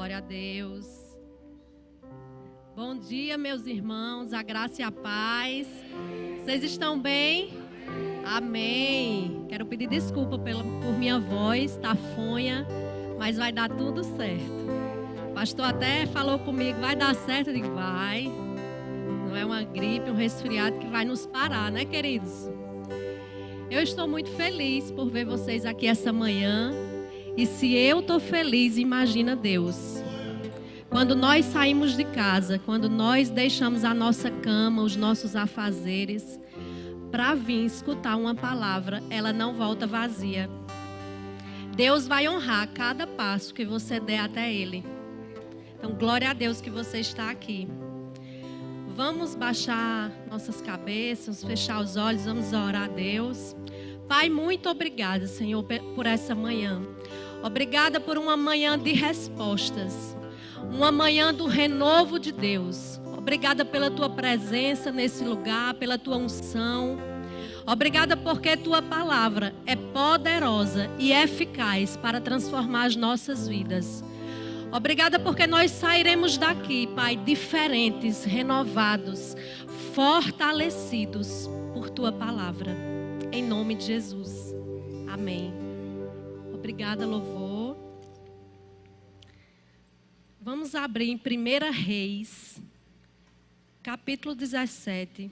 Glória a Deus. Bom dia, meus irmãos, a graça e a paz. Vocês estão bem? Amém. Quero pedir desculpa por minha voz, tá fanha, mas vai dar tudo certo. O pastor até falou comigo, vai dar certo? Eu digo, vai. Não é uma gripe, um resfriado que vai nos parar, né, queridos? Eu estou muito feliz por ver vocês aqui essa manhã. E se eu estou feliz, imagina Deus. Quando nós saímos de casa, quando nós deixamos a nossa cama, os nossos afazeres, para vir escutar uma palavra, ela não volta vazia. Deus vai honrar cada passo que você der até Ele. Então, glória a Deus que você está aqui. Vamos baixar nossas cabeças, fechar os olhos, vamos orar a Deus. Pai, muito obrigada, Senhor, por essa manhã. Obrigada por uma manhã de respostas. Uma manhã do renovo de Deus. Obrigada pela tua presença nesse lugar, pela tua unção. Obrigada porque tua palavra é poderosa e eficaz para transformar as nossas vidas. Obrigada porque nós sairemos daqui, Pai, diferentes, renovados, fortalecidos por tua palavra. Em nome de Jesus. Amém. Obrigada, louvor. Vamos abrir em 1 Reis, capítulo 17,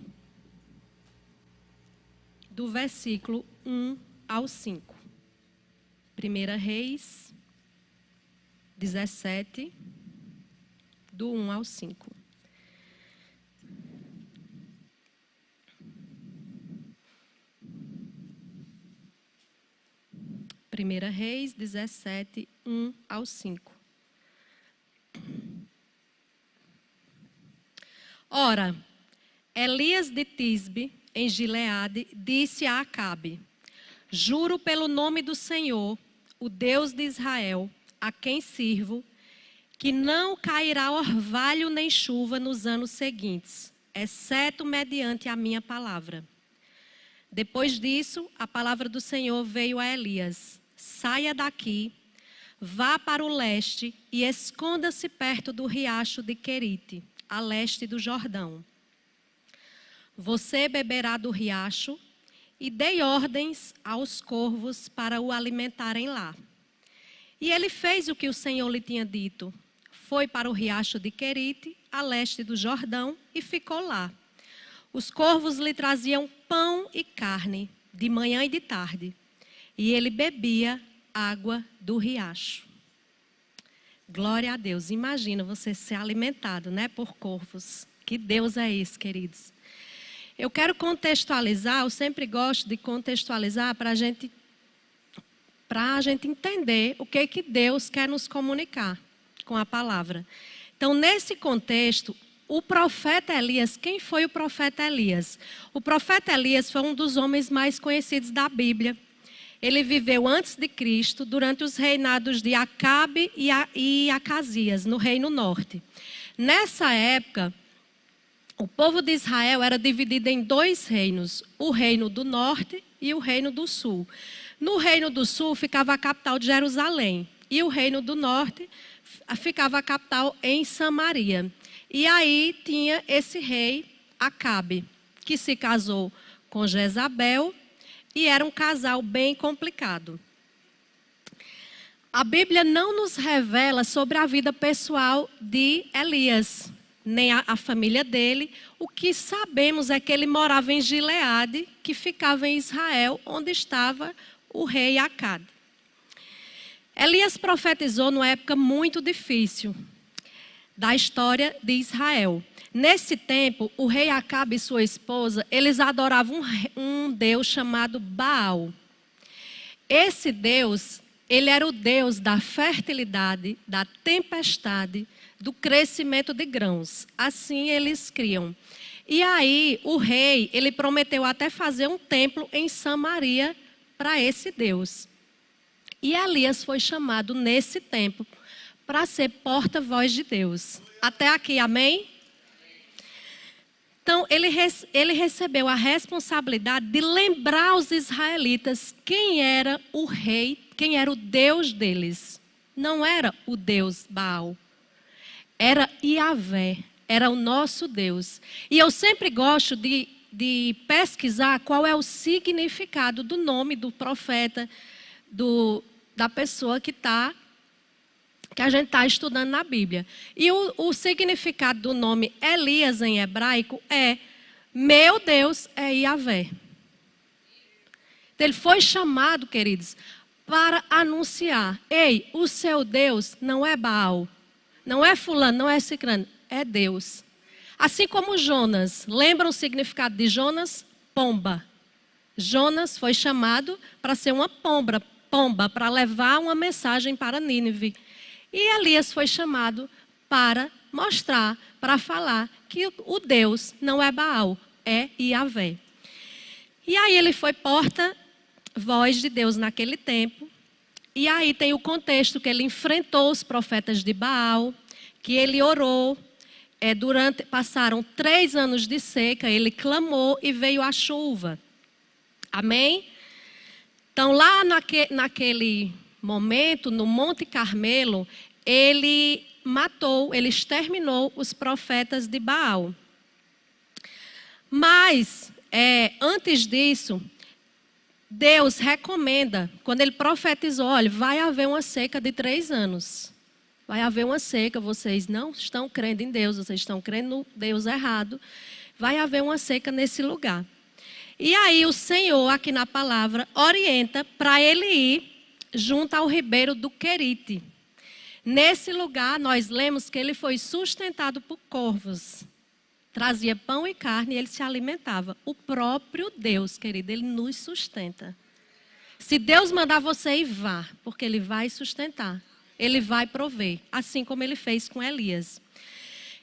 do versículo 1 ao 5. 1 Reis 17, do 1 ao 5. Primeira Reis 17, 1 ao 5. Ora, Elias de Tisbe, em Gileade, disse a Acabe: juro pelo nome do Senhor, o Deus de Israel, a quem sirvo, que não cairá orvalho nem chuva nos anos seguintes, exceto mediante a minha palavra. Depois disso, a palavra do Senhor veio a Elias: saia daqui, vá para o leste e esconda-se perto do riacho de Querite, a leste do Jordão. Você beberá do riacho e dei ordens aos corvos para o alimentarem lá. E ele fez o que o Senhor lhe tinha dito. Foi para o riacho de Querite, a leste do Jordão, e ficou lá. Os corvos lhe traziam pão e carne, de manhã e de tarde. E ele bebia água do riacho. Glória a Deus. Imagina você ser alimentado, né, por corvos. Que Deus é esse, queridos? Eu quero contextualizar, eu sempre gosto de contextualizar para a gente entender o que Deus quer nos comunicar com a palavra. Então, nesse contexto, o profeta Elias, quem foi o profeta Elias? O profeta Elias foi um dos homens mais conhecidos da Bíblia. Ele viveu antes de Cristo, durante os reinados de Acabe e Acasias, no Reino Norte. Nessa época, o povo de Israel era dividido em dois reinos, o Reino do Norte e o Reino do Sul. No Reino do Sul ficava a capital de Jerusalém e o Reino do Norte ficava a capital em Samaria. E aí tinha esse rei Acabe, que se casou com Jezabel. E era um casal bem complicado. A Bíblia não nos revela sobre a vida pessoal de Elias, nem a família dele. O que sabemos é que ele morava em Gileade, que ficava em Israel, onde estava o rei Acabe. Elias profetizou numa época muito difícil da história de Israel. Nesse tempo, o rei Acabe e sua esposa, eles adoravam um deus chamado Baal. Esse deus, ele era o deus da fertilidade, da tempestade, do crescimento de grãos. Assim eles criam. E aí, o rei, ele prometeu até fazer um templo em Samaria para esse deus. E Elias foi chamado nesse tempo para ser porta-voz de Deus. Até aqui, amém? Então, ele recebeu a responsabilidade de lembrar aos israelitas quem era o rei, quem era o Deus deles. não era o Deus Baal, era Yahvé, era o nosso Deus. E eu sempre gosto de pesquisar qual é o significado do nome do profeta, da pessoa que a gente está estudando na Bíblia. E o significado do nome Elias em hebraico é: meu Deus é Yahvé. Então, ele foi chamado, queridos, para anunciar: ei, o seu Deus não é Baal, não é fulano, não é cicrano, é Deus. Assim como Jonas, lembram o significado de Jonas? Pomba. Jonas foi chamado para ser uma pomba, para levar uma mensagem para Nínive. E Elias foi chamado para mostrar, para falar que o Deus não é Baal, é Yahvé. E aí ele foi porta-voz de Deus naquele tempo. E aí tem o contexto que ele enfrentou os profetas de Baal, que ele orou. Passaram 3 anos de seca, ele clamou e veio a chuva. Amém? Então lá naquele momento, no Monte Carmelo, ele exterminou os profetas de Baal. Mas, antes disso, Deus recomenda, quando ele profetizou: olha, vai haver uma seca de 3 anos. Vai haver uma seca, vocês não estão crendo em Deus, vocês estão crendo no Deus errado. Vai haver uma seca nesse lugar. E aí o Senhor, aqui na palavra, orienta para ele ir junto ao ribeiro do Querite. Nesse lugar, nós lemos que ele foi sustentado por corvos. Trazia pão e carne e ele se alimentava. O próprio Deus, querido, ele nos sustenta. Se Deus mandar você ir, vá, porque ele vai sustentar. Ele vai prover, assim como ele fez com Elias.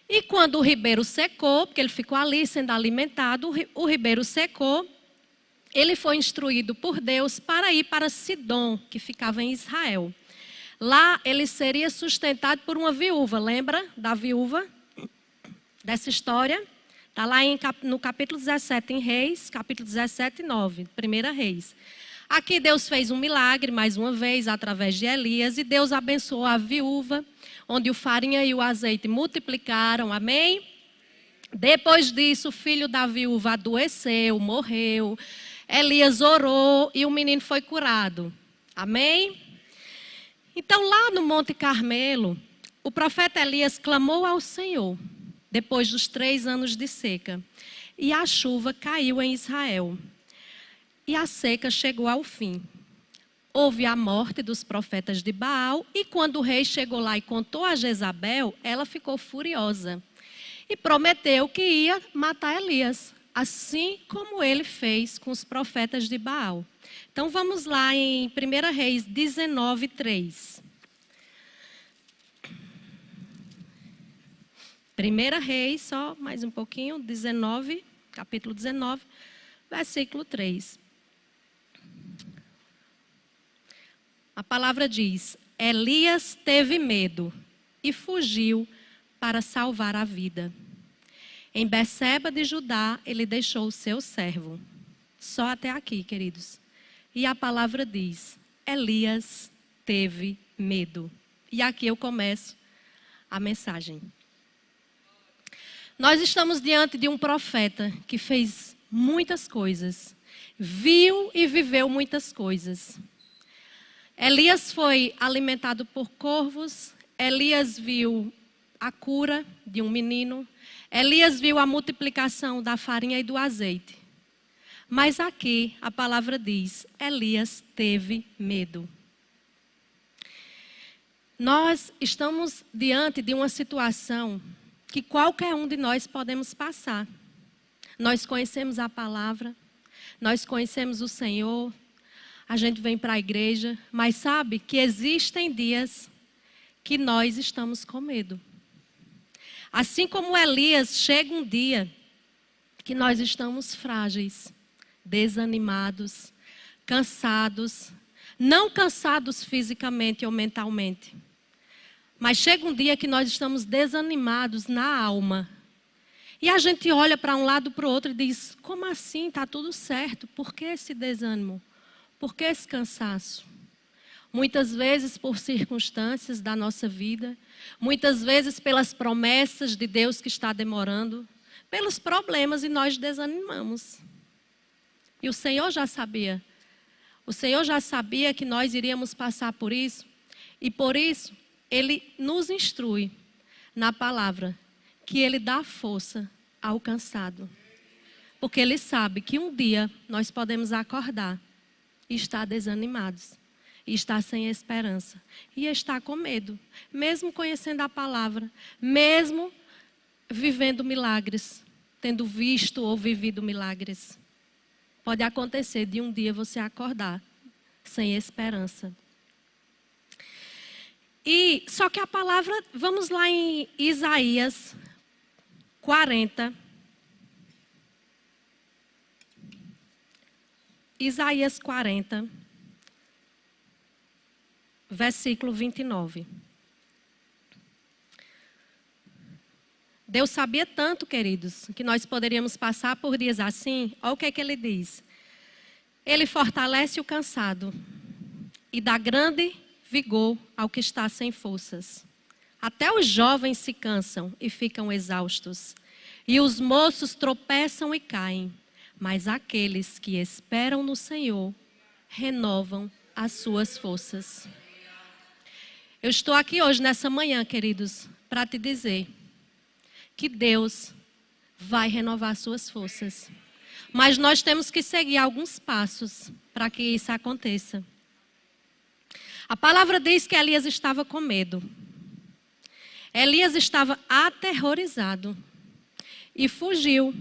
E quando o ribeiro secou, porque ele ficou ali sendo alimentado, o ribeiro secou, ele foi instruído por Deus para ir para Sidom, que ficava em Israel. Lá ele seria sustentado por uma viúva. Lembra da viúva? Dessa história? Está lá no capítulo 17 em Reis, capítulo 17 e 9, 1 Reis. Aqui Deus fez um milagre, mais uma vez, através de Elias. E Deus abençoou a viúva, onde o farinha e o azeite multiplicaram. Amém? Depois disso, o filho da viúva adoeceu, morreu. Elias orou e o menino foi curado. Amém? Então, lá no Monte Carmelo, o profeta Elias clamou ao Senhor, depois dos 3 anos de seca. E a chuva caiu em Israel. E a seca chegou ao fim. Houve a morte dos profetas de Baal. E quando o rei chegou lá e contou a Jezabel, ela ficou furiosa. E prometeu que ia matar Elias, assim como ele fez com os profetas de Baal. Então vamos lá em 1 Reis 19, 3. 1 Reis, só mais um pouquinho, 19, capítulo 19, versículo 3. A palavra diz: Elias teve medo e fugiu para salvar a vida. Em Berseba de Judá, ele deixou o seu servo. Só até aqui, queridos. E a palavra diz: Elias teve medo. E aqui eu começo a mensagem. Nós estamos diante de um profeta que fez muitas coisas, viu e viveu muitas coisas. Elias foi alimentado por corvos. Elias viu a cura de um menino. Elias viu a multiplicação da farinha e do azeite. Mas aqui a palavra diz: Elias teve medo. Nós estamos diante de uma situação que qualquer um de nós podemos passar. Nós conhecemos a palavra, nós conhecemos o Senhor, a gente vem para a igreja, mas sabe que existem dias que nós estamos com medo. Assim como Elias, chega um dia que nós estamos frágeis, desanimados, cansados, não cansados fisicamente ou mentalmente, mas chega um dia que nós estamos desanimados na alma. E a gente olha para um lado para o outro e diz: como assim? Está tudo certo. Por que esse desânimo? Por que esse cansaço? muitas vezes por circunstâncias da nossa vida, muitas vezes pelas promessas de Deus que está demorando, pelos problemas e nós desanimamos. E o Senhor já sabia. O Senhor já sabia que nós iríamos passar por isso e por isso Ele nos instrui na palavra que Ele dá força ao cansado. Porque Ele sabe que um dia nós podemos acordar e estar desanimados, e estar sem esperança, e estar com medo, mesmo conhecendo a palavra, mesmo vivendo milagres, tendo visto ou vivido milagres. Pode acontecer de um dia você acordar sem esperança. E só que a palavra, vamos lá em Isaías 40. Isaías 40, versículo 29. Deus sabia tanto, queridos, que nós poderíamos passar por dias assim. Olha o que é que Ele diz. Ele fortalece o cansado e dá grande vigor ao que está sem forças. Até os jovens se cansam e ficam exaustos, e os moços tropeçam e caem. Mas aqueles que esperam no Senhor renovam as suas forças. Eu estou aqui hoje, nessa manhã, queridos, para te dizer que Deus vai renovar suas forças. Mas nós temos que seguir alguns passos para que isso aconteça. A palavra diz que Elias estava com medo. Elias estava aterrorizado e fugiu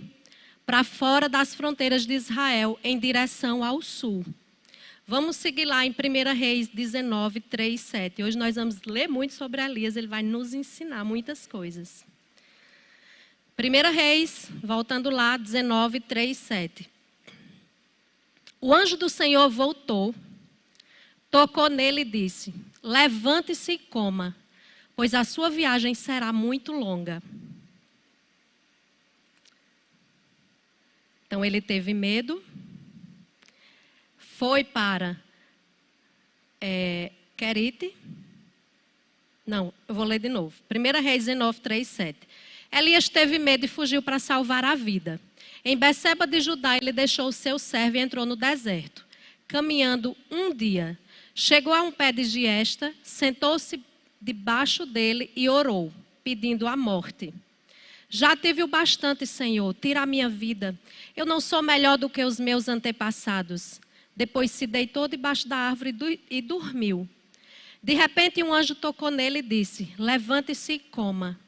para fora das fronteiras de Israel, em direção ao sul. Vamos seguir lá em 1 Reis 19, 3, 7. Hoje nós vamos ler muito sobre Elias, ele vai nos ensinar muitas coisas. 1 Reis, voltando lá, 19, 3, 7. O anjo do Senhor voltou, tocou nele e disse: levante-se e coma, pois a sua viagem será muito longa. Então ele teve medo, foi para Querite. Não, eu vou ler de novo. 1 Reis 19, 3, 7. Elias teve medo e fugiu para salvar a vida. Em Beceba de Judá, ele deixou o seu servo e entrou no deserto. Caminhando um dia, chegou a um pé de giesta, sentou-se debaixo dele e orou, pedindo a morte. Já tive o bastante, Senhor, tira a minha vida. Eu não sou melhor do que os meus antepassados. Depois se deitou debaixo da árvore e dormiu. De repente um anjo tocou nele e disse: levante-se e coma.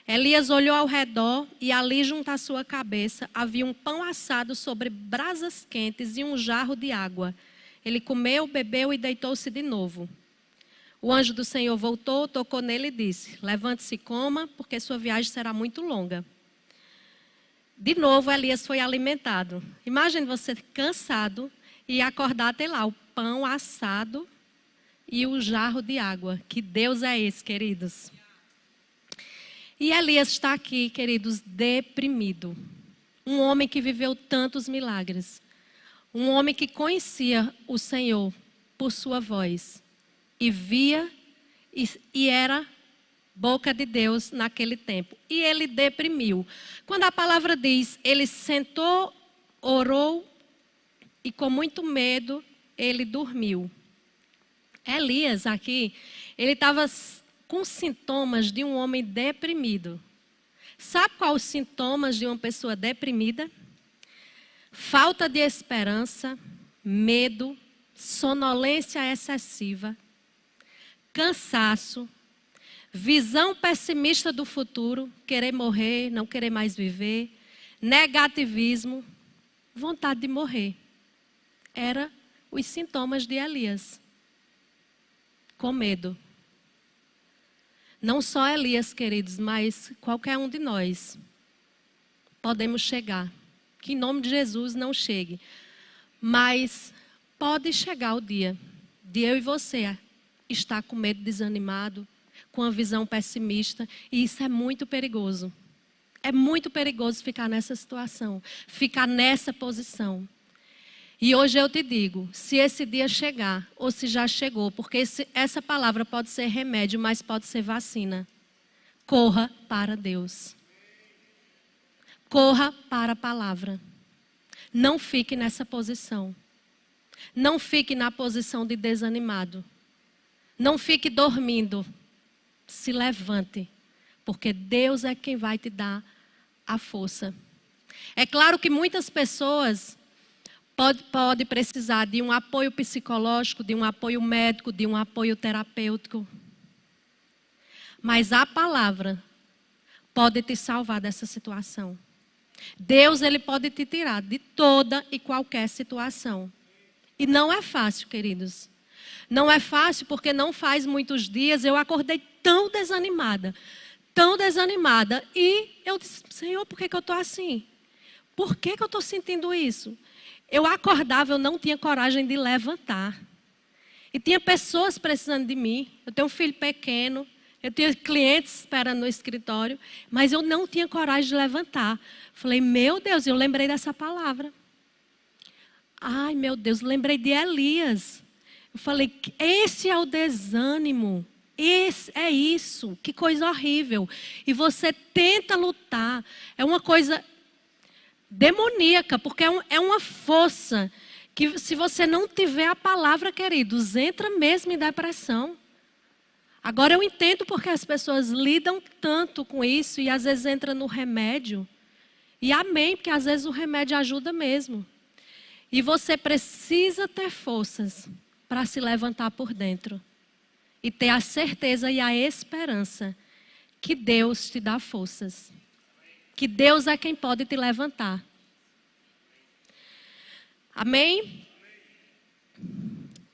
Elias olhou ao redor e ali junto à sua cabeça havia um pão assado sobre brasas quentes e um jarro de água. Ele comeu, bebeu e deitou-se de novo. O anjo do Senhor voltou, tocou nele e disse: levante-se e coma, porque sua viagem será muito longa. De novo, Elias foi alimentado. Imagine você cansado e acordar, ter lá o pão assado e o jarro de água. Que Deus é esse, queridos? E Elias está aqui, queridos, deprimido. Um homem que viveu tantos milagres. Um homem que conhecia o Senhor por sua voz. E via e era boca de Deus naquele tempo. E ele deprimiu. Quando a palavra diz, ele sentou, orou e com muito medo ele dormiu. Elias aqui, ele estava com sintomas de um homem deprimido. Sabe quais os sintomas de uma pessoa deprimida? Falta de esperança, medo, sonolência excessiva, cansaço, visão pessimista do futuro, querer morrer, não querer mais viver, negativismo, vontade de morrer. Eram os sintomas de Elias. Com medo. Não só Elias, queridos, mas qualquer um de nós podemos chegar. Que em nome de Jesus não chegue. Mas pode chegar o dia de eu e você estar com medo, desanimado, com a visão pessimista. E isso é muito perigoso. É muito perigoso ficar nessa situação, ficar nessa posição. E hoje eu te digo, se esse dia chegar, ou se já chegou, porque essa palavra pode ser remédio, mas pode ser vacina. Corra para Deus. Corra para a palavra. Não fique nessa posição. Não fique na posição de desanimado. Não fique dormindo. Se levante, porque Deus é quem vai te dar a força. É claro que muitas pessoas podem precisar de um apoio psicológico, de um apoio médico, de um apoio terapêutico. Mas a palavra pode te salvar dessa situação. Deus, Ele pode te tirar de toda e qualquer situação. E não é fácil, queridos. Não é fácil porque não faz muitos dias eu acordei tão desanimada. E eu disse, Senhor, por que eu estou assim? Por que eu estou sentindo isso? Eu acordava, eu não tinha coragem de levantar. E tinha pessoas precisando de mim. Eu tenho um filho pequeno. Eu tinha clientes esperando no escritório. Mas eu não tinha coragem de levantar. Falei, meu Deus, eu lembrei dessa palavra. Ai, meu Deus, lembrei de Elias. Eu falei, esse é o desânimo. Esse é isso. Que coisa horrível. E você tenta lutar. É uma coisa demoníaca, porque é uma força que, se você não tiver a palavra, queridos, entra mesmo em depressão. Agora eu entendo porque as pessoas lidam tanto com isso e às vezes entra no remédio. E amém, porque às vezes o remédio ajuda mesmo. E você precisa ter forças para se levantar por dentro. E ter a certeza e a esperança que Deus te dá forças. Que Deus é quem pode te levantar. Amém?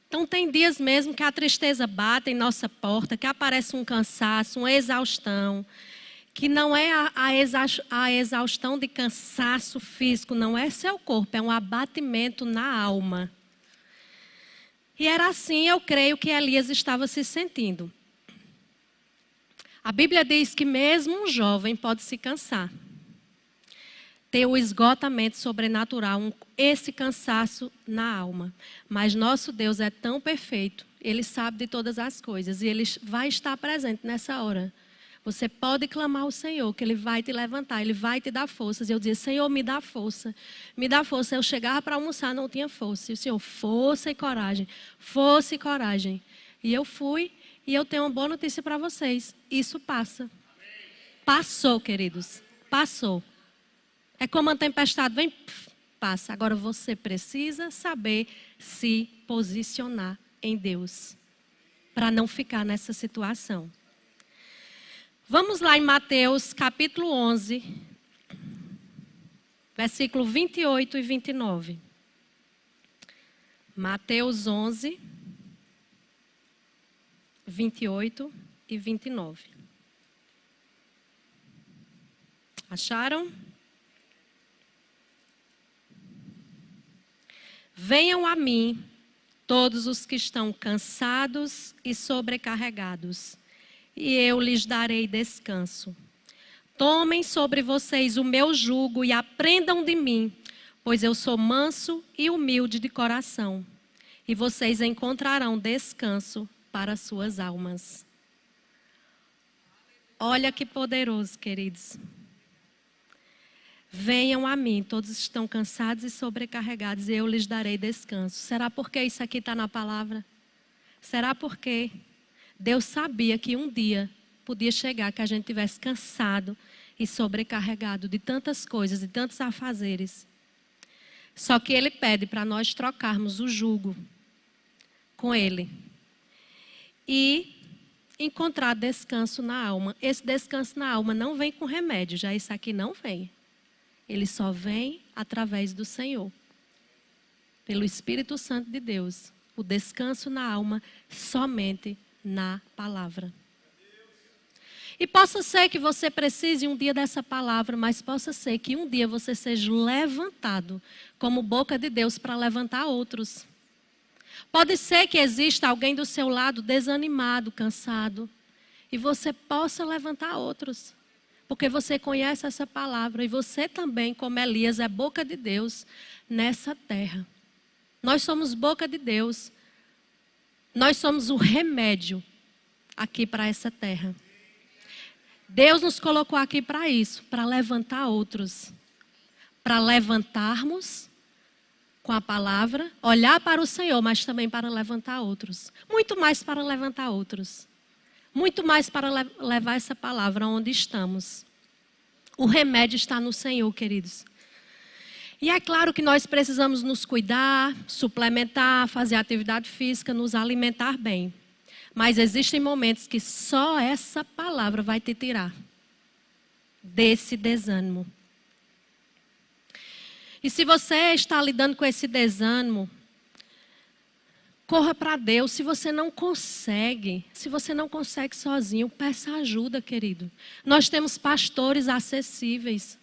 Então tem dias mesmo que a tristeza bate em nossa porta, que aparece um cansaço, uma exaustão. Que não é a exaustão de cansaço físico, não é seu corpo, é um abatimento na alma. E era assim, eu creio, que Elias estava se sentindo. A Bíblia diz que mesmo um jovem pode se cansar. Ter o esgotamento sobrenatural, esse cansaço na alma. Mas nosso Deus é tão perfeito, Ele sabe de todas as coisas e Ele vai estar presente nessa hora. Você pode clamar ao Senhor, que Ele vai te levantar, Ele vai te dar forças. E eu dizia, Senhor, me dá força, me dá força. Eu chegava para almoçar, não tinha força. E o Senhor, força e coragem, força e coragem. E eu fui, e eu tenho uma boa notícia para vocês. Isso passa. Passou, queridos, passou. É como uma tempestade, vem, passa. Agora você precisa saber se posicionar em Deus, para não ficar nessa situação. Vamos lá em Mateus capítulo 11, versículo 28 e 29. Mateus 11, 28 e 29. Acharam? Venham a mim, todos os que estão cansados e sobrecarregados, e eu lhes darei descanso. Tomem sobre vocês o meu jugo e aprendam de mim, pois eu sou manso e humilde de coração, e vocês encontrarão descanso para suas almas. Olha que poderoso, queridos. Venham a mim, todos estão cansados e sobrecarregados, e eu lhes darei descanso. Será porque isso aqui está na palavra? Será porque Deus sabia que um dia podia chegar que a gente estivesse cansado e sobrecarregado de tantas coisas, de tantos afazeres. Só que Ele pede para nós trocarmos o jugo com Ele e encontrar descanso na alma. Esse descanso na alma não vem com remédio, já isso aqui não vem. Ele só vem através do Senhor, pelo Espírito Santo de Deus. O descanso na alma somente na palavra. E possa ser que você precise um dia dessa palavra, mas possa ser que um dia você seja levantado como boca de Deus para levantar outros. Pode ser que exista alguém do seu lado desanimado, cansado, e você possa levantar outros. Porque você conhece essa palavra e você também, como Elias, é boca de Deus nessa terra. Nós somos boca de Deus. Nós somos o remédio aqui para essa terra. Deus nos colocou aqui para isso, para levantar outros. Para levantarmos com a palavra, olhar para o Senhor, mas também para levantar outros. Muito mais para levantar outros. Muito mais para levar essa palavra onde estamos. O remédio está no Senhor, queridos. E é claro que nós precisamos nos cuidar, suplementar, fazer atividade física, nos alimentar bem. Mas existem momentos que só essa palavra vai te tirar desse desânimo. E se você está lidando com esse desânimo, corra para Deus. Se você não consegue sozinho, peça ajuda, querido. Nós temos pastores acessíveis.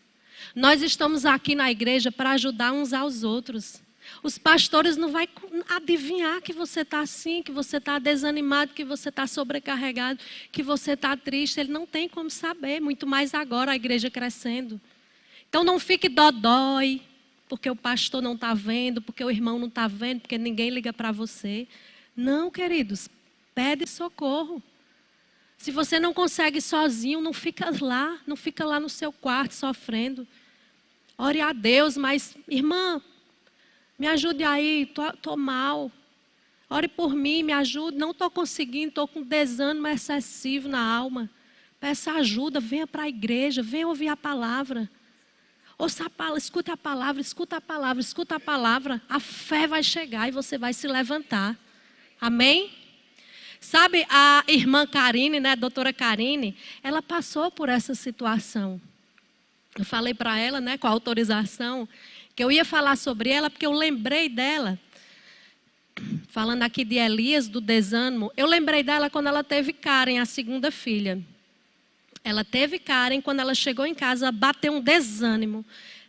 Nós estamos aqui na igreja para ajudar uns aos outros. Os pastores não vão adivinhar que você está assim, que você está desanimado, que você está sobrecarregado, que você está triste. Ele não tem como saber, muito mais agora a igreja crescendo. Então não fique dodói, porque o pastor não está vendo, porque o irmão não está vendo, porque ninguém liga para você. Não, queridos, pede socorro. Se você não consegue sozinho, não fica lá no seu quarto sofrendo. Ore a Deus, mas, irmã, me ajude aí, estou mal. Ore por mim, me ajude, não estou conseguindo, estou com desânimo excessivo na alma. Peça ajuda, venha para a igreja, venha ouvir a palavra. Ouça a palavra, escuta a palavra, escuta a palavra, escuta a palavra. A fé vai chegar e você vai se levantar. Amém? Sabe, a irmã Karine, né, a doutora Karine, ela passou por essa situação. Eu falei para ela, né, com a autorização, que eu ia falar sobre ela, porque eu lembrei dela. Falando aqui de Elias, do desânimo, eu lembrei dela quando ela teve Karen, a segunda filha. Ela teve Karen, quando ela chegou em casa, bateu um desânimo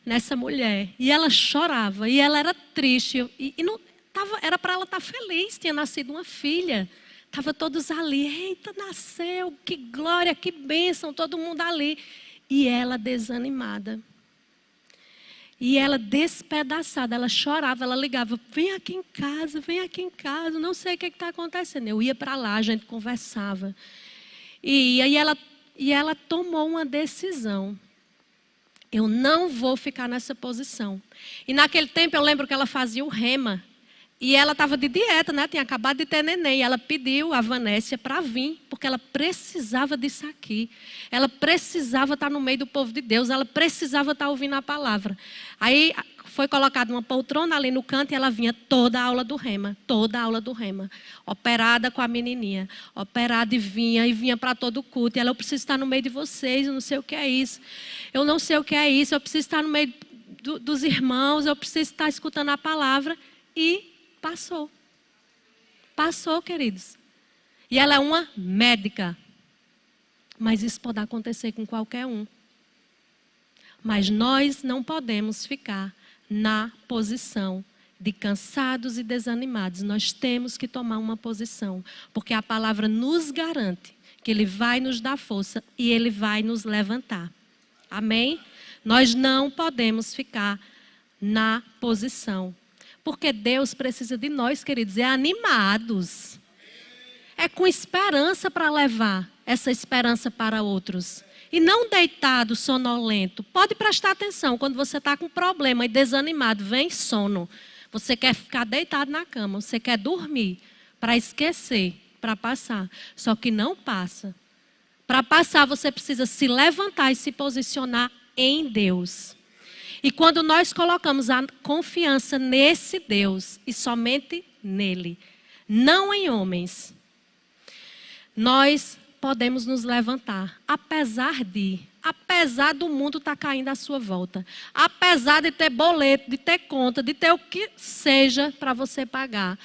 nessa mulher. E ela chorava, e ela era triste. E não, era para ela estar feliz, tinha nascido uma filha. Estavam todos ali, eita, nasceu, que glória, que bênção, todo mundo ali. E ela desanimada. E ela despedaçada, ela chorava, ela ligava, vem aqui em casa, não sei o que está acontecendo. Eu ia para lá, a gente conversava. E aí ela tomou uma decisão. Eu não vou ficar nessa posição. E naquele tempo eu lembro que ela fazia o rema. E ela estava de dieta, né? Tinha acabado de ter neném. E ela pediu a Vanécia para vir, porque ela precisava disso aqui. Ela precisava estar no meio do povo de Deus. Ela precisava estar ouvindo a palavra. Aí foi colocada uma poltrona ali no canto e ela vinha toda a aula do rema. Toda a aula do rema. Operada com a menininha. Operada e vinha para todo o culto. E ela, eu preciso estar no meio de vocês, eu não sei o que é isso. Eu não sei o que é isso, eu preciso estar no meio dos irmãos, eu preciso estar escutando a palavra. E passou. Passou, queridos. E ela é uma médica. Mas isso pode acontecer com qualquer um. Mas nós não podemos ficar na posição de cansados e desanimados. Nós temos que tomar uma posição. Porque a palavra nos garante que Ele vai nos dar força e Ele vai nos levantar. Amém? Nós não podemos ficar na posição. Porque Deus precisa de nós, queridos, animados. É com esperança para levar essa esperança para outros. E não deitado, sonolento. Pode prestar atenção, quando você está com problema e desanimado, vem sono. Você quer ficar deitado na cama, você quer dormir para esquecer, para passar. Só que não passa. Para passar, você precisa se levantar e se posicionar em Deus. E quando nós colocamos a confiança nesse Deus e somente nele, não em homens, nós podemos nos levantar, apesar do mundo estar caindo à sua volta, apesar de ter boleto, de ter conta, de ter o que seja para você pagar,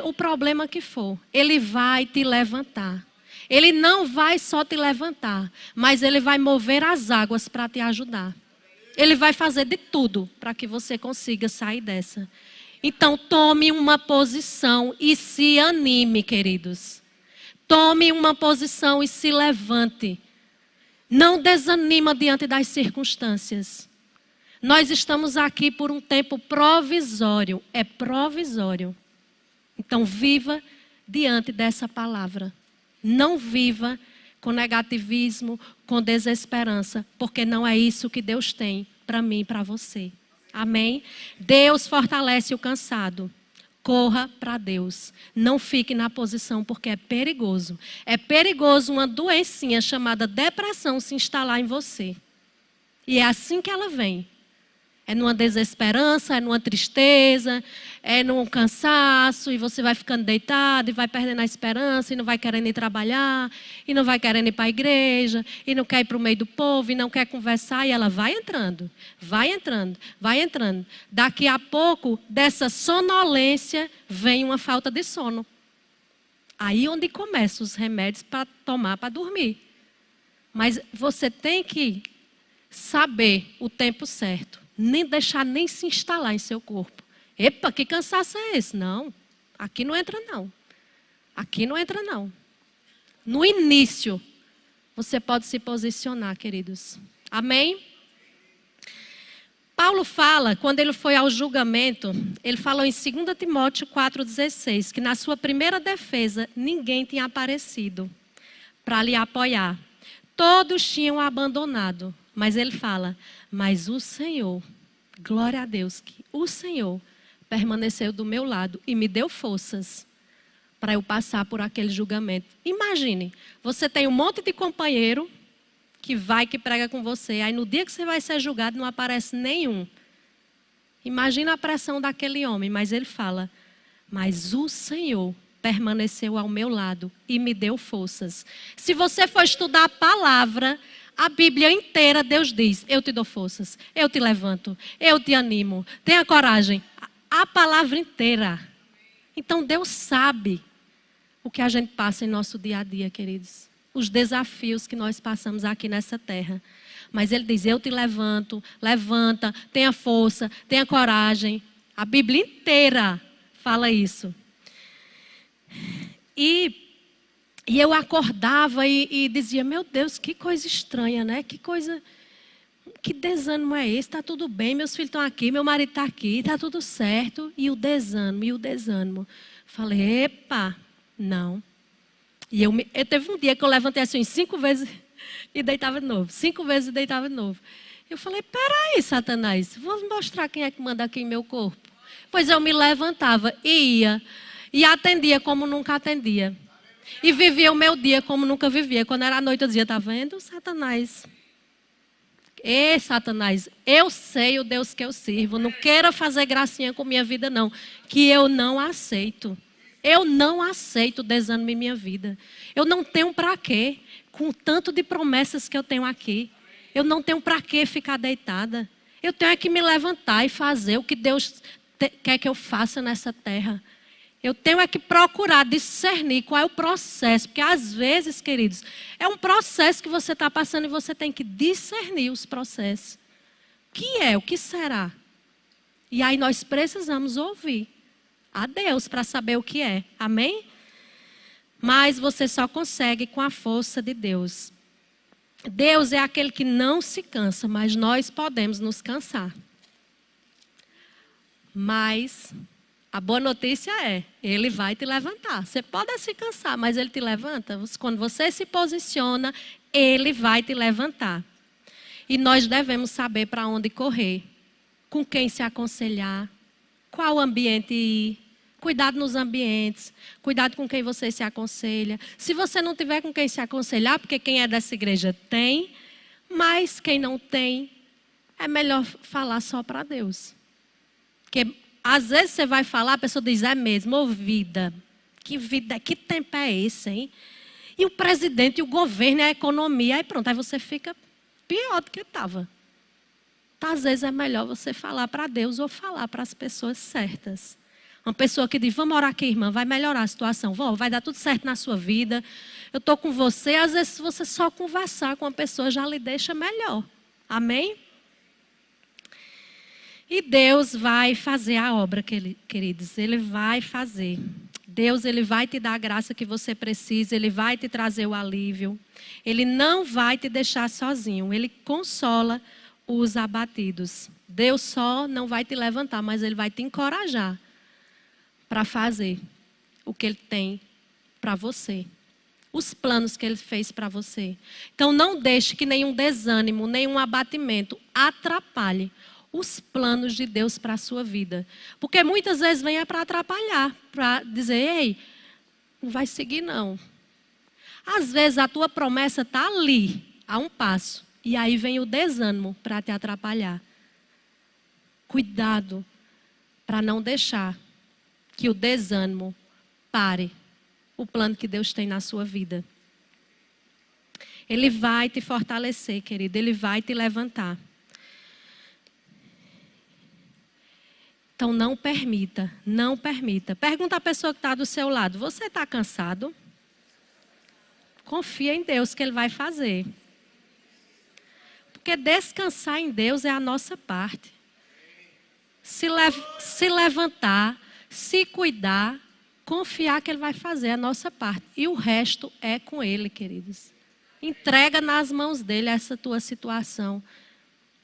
o problema que for, Ele vai te levantar. Ele não vai só te levantar, mas Ele vai mover as águas para te ajudar. Ele vai fazer de tudo para que você consiga sair dessa. Então, tome uma posição e se anime, queridos. Tome uma posição e se levante. Não desanima diante das circunstâncias. Nós estamos aqui por um tempo provisório. É provisório. Então, viva diante dessa palavra. Não viva com negativismo, com desesperança, porque não é isso que Deus tem para mim e para você. Amém? Deus fortalece o cansado. Corra para Deus. Não fique na posição, porque é perigoso. É perigoso uma doencinha chamada depressão se instalar em você. E é assim que ela vem. É numa desesperança, é numa tristeza, é num cansaço, e você vai ficando deitado, e vai perdendo a esperança, e não vai querendo ir trabalhar, e não vai querendo ir para a igreja, e não quer ir para o meio do povo, e não quer conversar, e ela vai entrando, vai entrando, vai entrando. Daqui a pouco, dessa sonolência, vem uma falta de sono. Aí onde começam os remédios para tomar, para dormir. Mas você tem que saber o tempo certo. Nem deixar nem se instalar em seu corpo. Epa, que cansaço é esse? Não, aqui não entra não. Aqui não entra não. No início, você pode se posicionar, queridos. Amém? Paulo fala, quando ele foi ao julgamento, ele falou em 2 Timóteo 4,16, que na sua primeira defesa, ninguém tinha aparecido para lhe apoiar. Todos tinham abandonado. Mas ele fala, mas o Senhor, glória a Deus, que o Senhor permaneceu do meu lado e me deu forças para eu passar por aquele julgamento. Imagine, você tem um monte de companheiro que prega com você, aí no dia que você vai ser julgado não aparece nenhum. Imagina a pressão daquele homem, mas ele fala, mas o Senhor permaneceu ao meu lado e me deu forças. Se você for estudar a palavra, a Bíblia inteira, Deus diz, eu te dou forças, eu te levanto, eu te animo, tenha coragem. A palavra inteira. Então Deus sabe o que a gente passa em nosso dia a dia, queridos. Os desafios que nós passamos aqui nessa terra. Mas Ele diz, eu te levanto, levanta, tenha força, tenha coragem. A Bíblia inteira fala isso. E eu acordava e dizia, meu Deus, que coisa estranha, né? Que desânimo é esse? Está tudo bem, meus filhos estão aqui, meu marido está aqui, está tudo certo. E o desânimo. Falei, epa, não. E eu teve um dia que eu levantei assim 5 vezes e deitava de novo. 5 vezes e deitava de novo. Eu falei, peraí, Satanás, vou mostrar quem é que manda aqui em meu corpo. Pois eu me levantava e ia. E atendia como nunca atendia. E vivia o meu dia como nunca vivia. Quando era à noite eu dizia, está vendo, Satanás? Ei, Satanás, eu sei o Deus que eu sirvo. Não queira fazer gracinha com minha vida, não. Que eu não aceito. Eu não aceito desânimo em minha vida. Eu não tenho para quê. Com tanto de promessas que eu tenho aqui. Eu não tenho para quê ficar deitada. Eu tenho que me levantar e fazer o que Deus quer que eu faça nessa terra. Eu tenho que procurar discernir qual é o processo. Porque às vezes, queridos, é um processo que você está passando e você tem que discernir os processos. O que é? O que será? E aí nós precisamos ouvir a Deus para saber o que é. Amém? Mas você só consegue com a força de Deus. Deus é aquele que não se cansa, mas nós podemos nos cansar. Mas a boa notícia é, Ele vai te levantar. Você pode se cansar, mas Ele te levanta. Quando você se posiciona, Ele vai te levantar. E nós devemos saber para onde correr, com quem se aconselhar, qual ambiente ir. Cuidado nos ambientes, cuidado com quem você se aconselha. Se você não tiver com quem se aconselhar, porque quem é dessa igreja tem, mas quem não tem, é melhor falar só para Deus. Porque às vezes você vai falar, a pessoa diz, é mesmo, ô vida, que tempo é esse, hein? E o presidente, e o governo, e a economia, aí pronto, aí você fica pior do que estava. Então, às vezes é melhor você falar para Deus ou falar para as pessoas certas. Uma pessoa que diz, vamos orar aqui, irmã, vai melhorar a situação, vai dar tudo certo na sua vida, eu estou com você. Às vezes, se você só conversar com a pessoa, já lhe deixa melhor. Amém? E Deus vai fazer a obra, queridos, Ele vai fazer. Deus, Ele vai te dar a graça que você precisa, Ele vai te trazer o alívio. Ele não vai te deixar sozinho, Ele consola os abatidos. Deus só não vai te levantar, mas Ele vai te encorajar para fazer o que Ele tem para você. Os planos que Ele fez para você. Então não deixe que nenhum desânimo, nenhum abatimento atrapalhe os planos de Deus para a sua vida. Porque muitas vezes vem para atrapalhar, para dizer, ei, não vai seguir não. Às vezes a tua promessa está ali, a um passo. E aí vem o desânimo para te atrapalhar. Cuidado para não deixar que o desânimo pare o plano que Deus tem na sua vida. Ele vai te fortalecer, querido. Ele vai te levantar. Então não permita, não permita. Pergunta à pessoa que está do seu lado. Você está cansado? Confia em Deus que Ele vai fazer. Porque descansar em Deus é a nossa parte. Se levantar, se cuidar, confiar que Ele vai fazer a nossa parte. E o resto é com Ele, queridos. Entrega nas mãos dEle essa tua situação.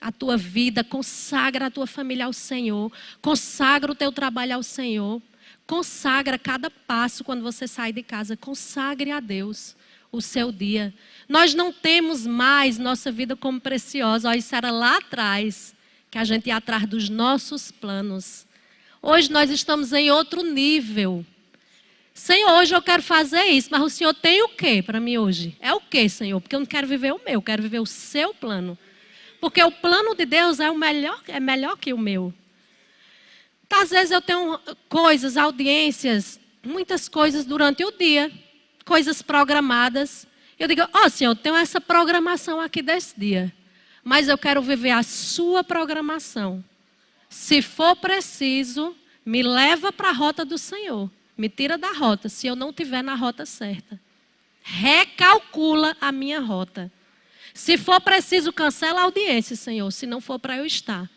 A tua vida, consagra a tua família ao Senhor. Consagra o teu trabalho ao Senhor. Consagra cada passo quando você sai de casa. Consagre a Deus o seu dia. Nós não temos mais nossa vida como preciosa. Ó, isso era lá atrás, que a gente ia atrás dos nossos planos. Hoje nós estamos em outro nível. Senhor, hoje eu quero fazer isso, mas o Senhor tem o quê para mim hoje? É o quê, Senhor? Porque eu não quero viver o meu, eu quero viver o seu plano. Porque o plano de Deus é melhor que o meu. Então, às vezes eu tenho coisas, audiências, muitas coisas durante o dia, coisas programadas. Eu digo, Senhor, eu tenho essa programação aqui desse dia, mas eu quero viver a sua programação. Se for preciso, me leva para a rota do Senhor. Me tira da rota, se eu não estiver na rota certa. Recalcula a minha rota. Se for preciso, cancela a audiência, Senhor, se não for para eu estar.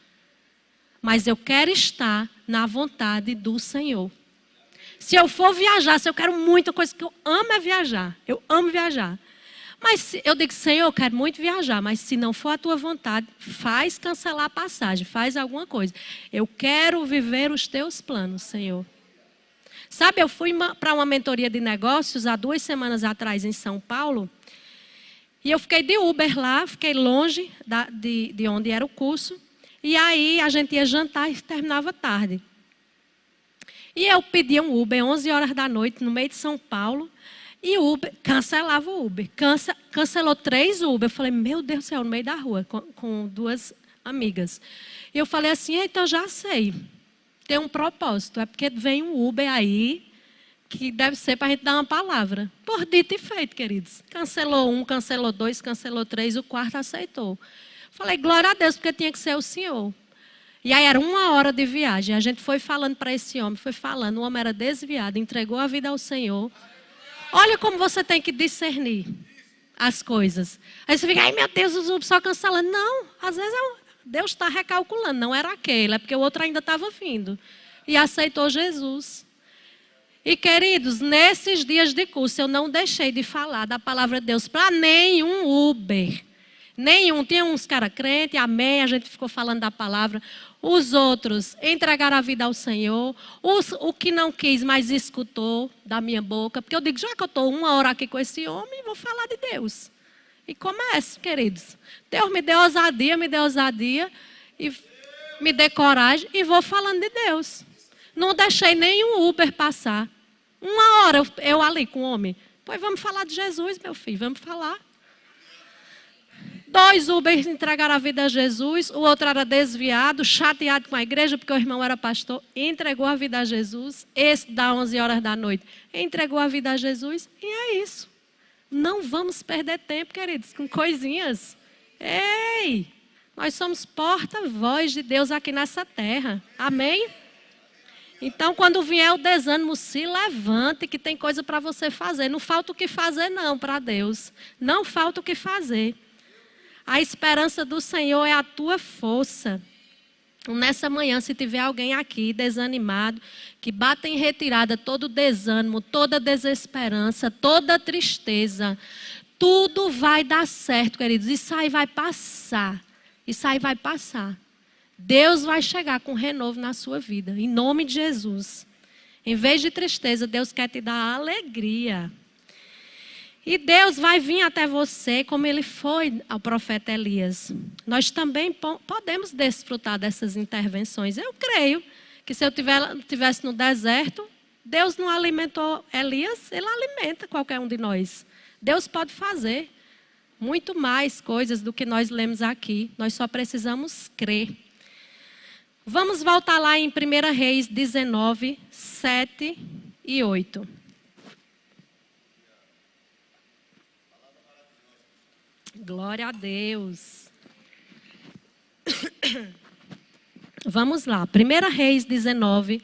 Mas eu quero estar na vontade do Senhor. Se eu for viajar, se eu quero muita coisa, que eu amo é viajar. Eu amo viajar. Mas eu digo, Senhor, eu quero muito viajar, mas se não for a tua vontade, faz cancelar a passagem, faz alguma coisa. Eu quero viver os teus planos, Senhor. Sabe, eu fui para uma mentoria de negócios há 2 semanas atrás em São Paulo. E eu fiquei de Uber lá, fiquei longe de onde era o curso. E aí a gente ia jantar e terminava tarde. E eu pedia um Uber 11 horas da noite no meio de São Paulo. E o Uber cancelava o Uber. Cancelou 3 Uber. Eu falei, meu Deus do céu, no meio da rua, com 2 amigas. E eu falei assim, então já sei. Tem um propósito. É porque vem um Uber aí que deve ser para a gente dar uma palavra. Por dito e feito, queridos. Cancelou 1, cancelou 2, cancelou 3, o 4º aceitou. Falei, glória a Deus, porque tinha que ser o Senhor. E aí era 1 hora de viagem. A gente foi falando para esse homem, foi falando. O homem era desviado, entregou a vida ao Senhor. Olha como você tem que discernir as coisas. Aí você fica, ai meu Deus, os Uber só cancelando. Não, às vezes Deus está recalculando. Não era aquele, é porque o outro ainda estava vindo. E aceitou Jesus. E queridos, nesses dias de curso, eu não deixei de falar da palavra de Deus para nenhum Uber. Nenhum. Tinha uns caras crentes, amém, a gente ficou falando da palavra. Os outros entregaram a vida ao Senhor. O que não quis, mas escutou da minha boca. Porque eu digo, já que eu estou 1 hora aqui com esse homem, vou falar de Deus. E comece, queridos. Deus me deu ousadia, e me dê coragem e vou falando de Deus. Não deixei nenhum Uber passar. 1 hora eu ali com o homem. Pois vamos falar de Jesus, meu filho, vamos falar. 2 Ubers entregaram a vida a Jesus, o outro era desviado, chateado com a igreja, porque o irmão era pastor, entregou a vida a Jesus. Esse dá 11 horas da noite, entregou a vida a Jesus, e é isso. Não vamos perder tempo, queridos, com coisinhas. Ei, nós somos porta-voz de Deus aqui nessa terra, amém? Então, quando vier o desânimo, se levante, que tem coisa para você fazer. Não falta o que fazer não para Deus, não falta o que fazer. A esperança do Senhor é a tua força. Nessa manhã, se tiver alguém aqui desanimado, que bata em retirada todo desânimo, toda desesperança, toda tristeza, tudo vai dar certo, queridos. Isso aí vai passar. Isso aí vai passar. Deus vai chegar com renovo na sua vida, em nome de Jesus. Em vez de tristeza, Deus quer te dar alegria. E Deus vai vir até você como Ele foi ao profeta Elias. Nós também podemos desfrutar dessas intervenções. Eu creio que se eu estivesse no deserto, Deus não alimentou Elias, Ele alimenta qualquer um de nós. Deus pode fazer muito mais coisas do que nós lemos aqui. Nós só precisamos crer. Vamos voltar lá em 1 Reis 19, 7 e 8. Glória a Deus. Vamos lá. 1 Reis 19,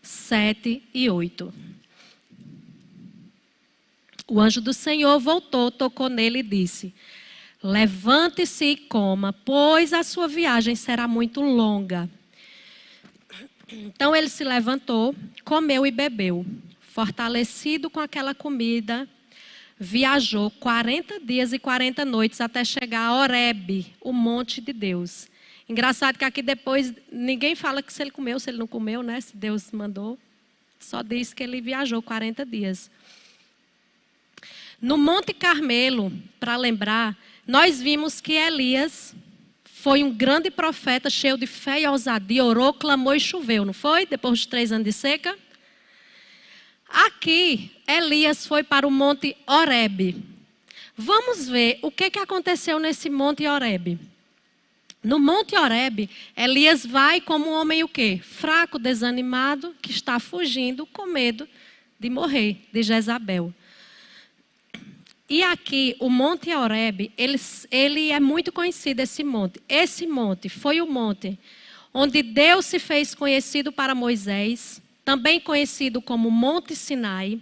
7 e 8. O anjo do Senhor voltou, tocou nele e disse: levante-se e coma, pois a sua viagem será muito longa. Então ele se levantou, comeu e bebeu. Fortalecido com aquela comida, viajou 40 dias e 40 noites até chegar a Horebe, o monte de Deus. Engraçado que aqui depois ninguém fala que se ele comeu, se ele não comeu, né? Se Deus mandou. Só diz que ele viajou 40 dias. No Monte Carmelo, para lembrar, nós vimos que Elias foi um grande profeta, cheio de fé e ousadia, orou, clamou e choveu, não foi? Depois de 3 anos de seca. Aqui, Elias foi para o Monte Horebe. Vamos ver o que aconteceu nesse Monte Horebe. No Monte Horebe, Elias vai como um homem o quê? Fraco, desanimado, que está fugindo com medo de morrer, de Jezabel. E aqui, o Monte Horebe, ele é muito conhecido, esse monte. Esse monte foi o monte onde Deus se fez conhecido para Moisés, também conhecido como Monte Sinai.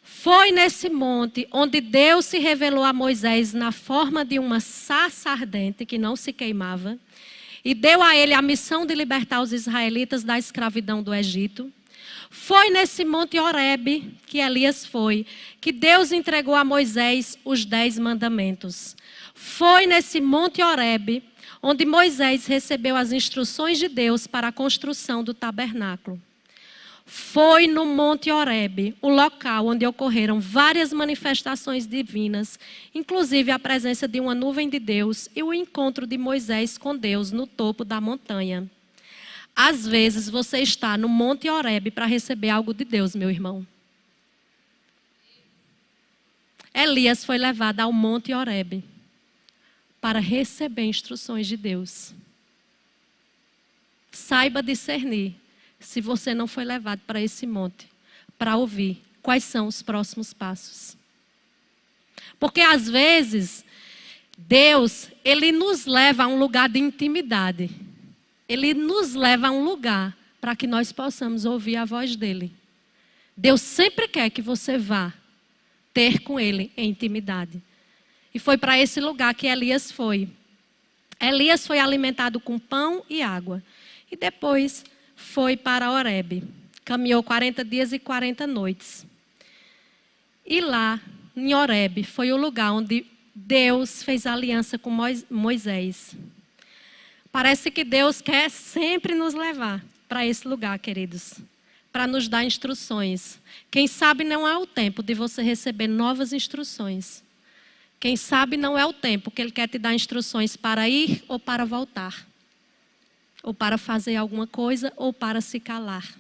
Foi nesse monte onde Deus se revelou a Moisés na forma de uma sarça ardente que não se queimava e deu a ele a missão de libertar os israelitas da escravidão do Egito. Foi nesse Monte Horebe que Elias foi, que Deus entregou a Moisés os 10 mandamentos. Foi nesse Monte Horebe onde Moisés recebeu as instruções de Deus para a construção do tabernáculo. Foi no Monte Horebe, o local onde ocorreram várias manifestações divinas, inclusive a presença de uma nuvem de Deus e o encontro de Moisés com Deus no topo da montanha. Às vezes você está no Monte Horebe para receber algo de Deus, meu irmão. Elias foi levado ao Monte Horebe para receber instruções de Deus. Saiba discernir se você não foi levado para esse monte, para ouvir quais são os próximos passos. Porque às vezes, Deus, Ele nos leva a um lugar de intimidade. Ele nos leva a um lugar para que nós possamos ouvir a voz dEle. Deus sempre quer que você vá ter com Ele em intimidade. E foi para esse lugar que Elias foi. Elias foi alimentado com pão e água. E depois foi para Horebe. Caminhou 40 dias e 40 noites. E lá, em Horebe, foi o lugar onde Deus fez aliança com Moisés. Parece que Deus quer sempre nos levar para esse lugar, queridos, para nos dar instruções. Quem sabe não é o tempo de você receber novas instruções. Quem sabe não é o tempo que Ele quer te dar instruções para ir ou para voltar. Ou para fazer alguma coisa, ou para se calar.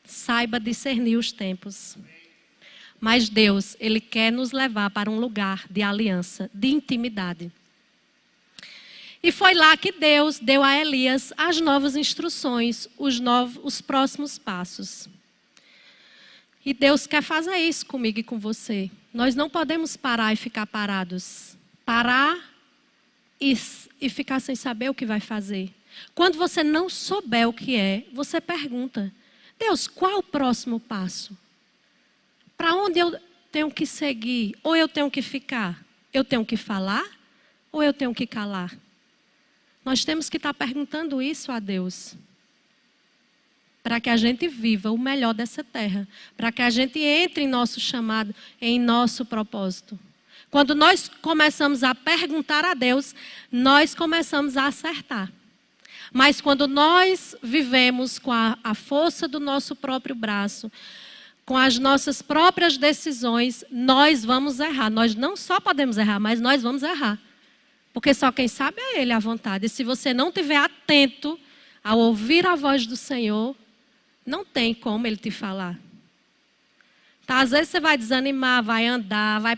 Saiba discernir os tempos. Mas Deus, Ele quer nos levar para um lugar de aliança, de intimidade. E foi lá que Deus deu a Elias as novas instruções, os próximos passos. E Deus quer fazer isso comigo e com você. Nós não podemos parar e ficar parados. Parar e ficar sem saber o que vai fazer. Quando você não souber o que é, você pergunta: Deus, qual o próximo passo? Para onde eu tenho que seguir? Ou eu tenho que ficar? Eu tenho que falar? Ou eu tenho que calar? Nós temos que estar perguntando isso a Deus. Para que a gente viva o melhor dessa terra. Para que a gente entre em nosso chamado, em nosso propósito. Quando nós começamos a perguntar a Deus, nós começamos a acertar. Mas quando nós vivemos com a força do nosso próprio braço, com as nossas próprias decisões, nós vamos errar. Nós não só podemos errar, mas nós vamos errar. Porque só quem sabe é Ele, a vontade. E se você não estiver atento ao ouvir a voz do Senhor, não tem como Ele te falar. Tá, às vezes você vai desanimar, vai andar, vai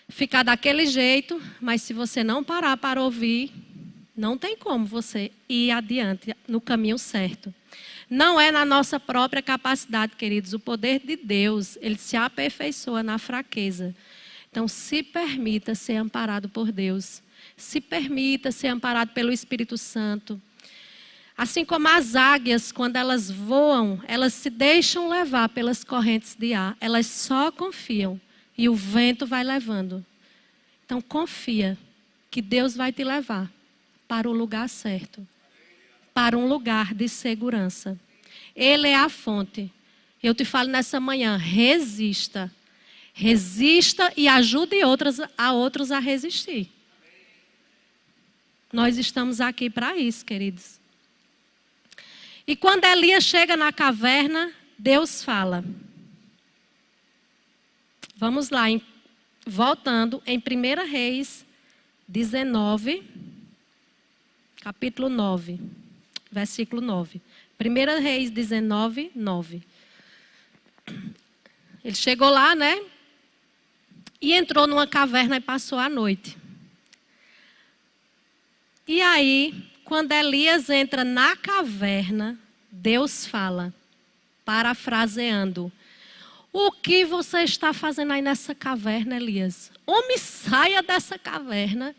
ficar daquele jeito, mas se você não parar para ouvir, não tem como você ir adiante no caminho certo. Não é na nossa própria capacidade, queridos. O poder de Deus, Ele se aperfeiçoa na fraqueza. Então, se permita ser amparado por Deus. Se permita ser amparado pelo Espírito Santo. Assim como as águias, quando elas voam, elas se deixam levar pelas correntes de ar. Elas só confiam e o vento vai levando. Então, confia que Deus vai te levar para o lugar certo. Para um lugar de segurança. Ele é a fonte. Eu te falo nessa manhã, resista. Resista e ajude a outros a resistir. Nós estamos aqui para isso, queridos. E quando Elias chega na caverna, Deus fala. Vamos lá, voltando em 1 Reis 19, capítulo 9, versículo 9. 1 Reis 19, 9. Ele chegou lá, né? E entrou numa caverna e passou a noite. E aí, quando Elias entra na caverna, Deus fala, parafraseando: o que você está fazendo aí nessa caverna, Elias? Homem, saia dessa caverna.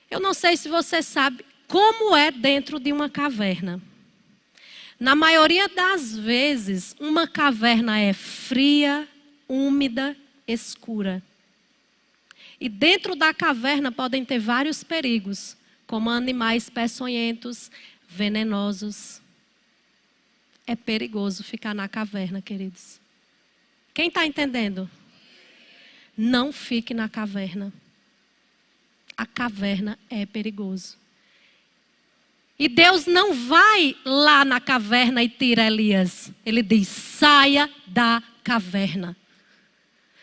Eu não sei se você sabe como é dentro de uma caverna. Na maioria das vezes, uma caverna é fria, úmida, escura. E dentro da caverna podem ter vários perigos, como animais peçonhentos, venenosos. É perigoso ficar na caverna, queridos. Quem está entendendo? Não fique na caverna. A caverna é perigoso. E Deus não vai lá na caverna e tira Elias. Ele diz: saia da caverna.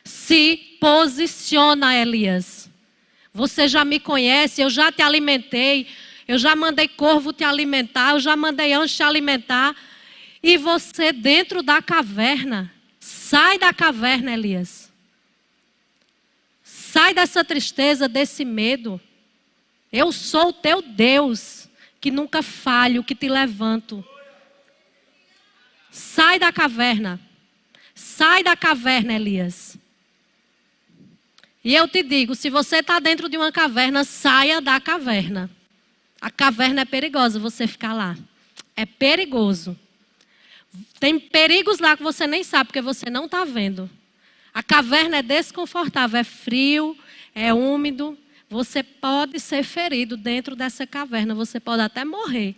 Se posiciona, Elias. Você já me conhece, eu já te alimentei. Eu já mandei corvo te alimentar, eu já mandei anjo te alimentar. E você dentro da caverna. Sai da caverna, Elias. Sai dessa tristeza, desse medo. Eu sou o teu Deus, que nunca falho, que te levanto. Sai da caverna. Sai da caverna, Elias. E eu te digo, se você está dentro de uma caverna, saia da caverna. A caverna é perigosa, você ficar lá. É perigoso. Tem perigos lá que você nem sabe, porque você não está vendo. A caverna é desconfortável, é frio, é úmido. Você pode ser ferido dentro dessa caverna. Você pode até morrer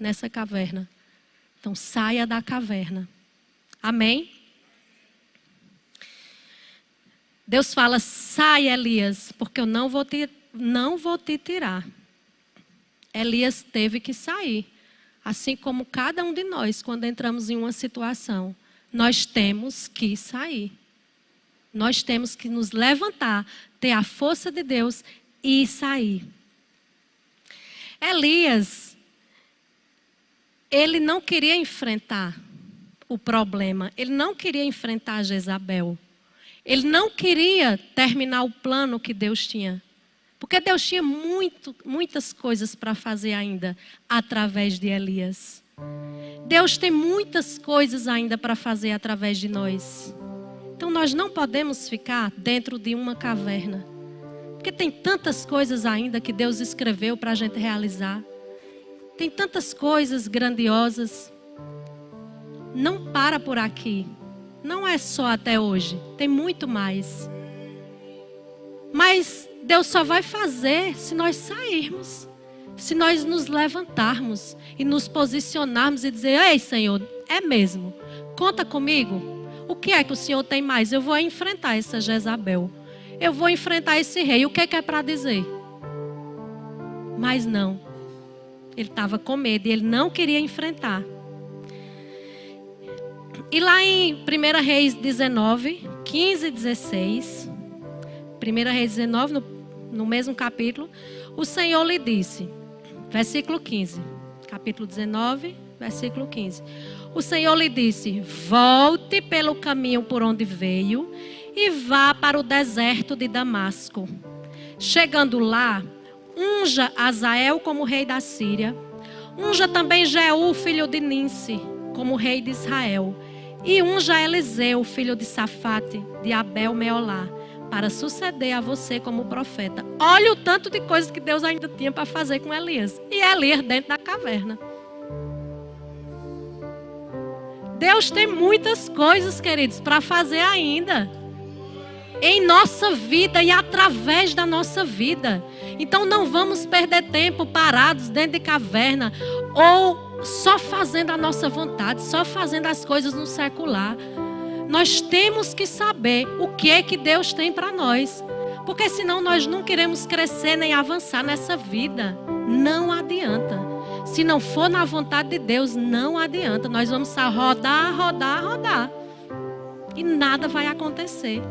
nessa caverna. Então saia da caverna. Amém? Deus fala: sai, Elias, porque eu não vou te tirar. Elias teve que sair. Assim como cada um de nós, quando entramos em uma situação, nós temos que sair. Nós temos que nos levantar, ter a força de Deus e sair. Elias, ele não queria enfrentar o problema. Ele não queria enfrentar Jezabel. Ele não queria terminar o plano que Deus tinha. Porque Deus tinha muitas coisas para fazer ainda através de Elias. Deus tem muitas coisas ainda para fazer através de nós. Então nós não podemos ficar dentro de uma caverna. Porque tem tantas coisas ainda que Deus escreveu para a gente realizar. Tem tantas coisas grandiosas. Não para por aqui. Não é só até hoje, tem muito mais. Mas Deus só vai fazer se nós sairmos. Se nós nos levantarmos e nos posicionarmos e dizer: ei, Senhor, é mesmo, conta comigo. O que é que o Senhor tem mais? Eu vou enfrentar essa Jezabel. Eu vou enfrentar esse rei. O que é para dizer? Mas não. Ele estava com medo e ele não queria enfrentar. E lá em 1 Reis 19, 15 e 16, 1 Reis 19, no mesmo capítulo, o Senhor lhe disse, versículo 15, capítulo 19, versículo 15. O Senhor lhe disse, volte pelo caminho por onde veio e vá para o deserto de Damasco. Chegando lá, unja Azael como rei da Síria, unja também Jeú, filho de Ninsi, como rei de Israel, e unja Eliseu, filho de Safate, de Abel-Meolá, para suceder a você como profeta. Olha o tanto de coisas que Deus ainda tinha para fazer com Elias. E Elias dentro da caverna. Deus tem muitas coisas, queridos, para fazer ainda. Em nossa vida e através da nossa vida. Então não vamos perder tempo parados dentro de caverna ou só fazendo a nossa vontade, só fazendo as coisas no secular. Nós temos que saber o que é que Deus tem para nós. Porque senão nós não queremos crescer nem avançar nessa vida. Não adianta. Se não for na vontade de Deus, não adianta. Nós vamos só rodar, rodar, rodar. E nada vai acontecer.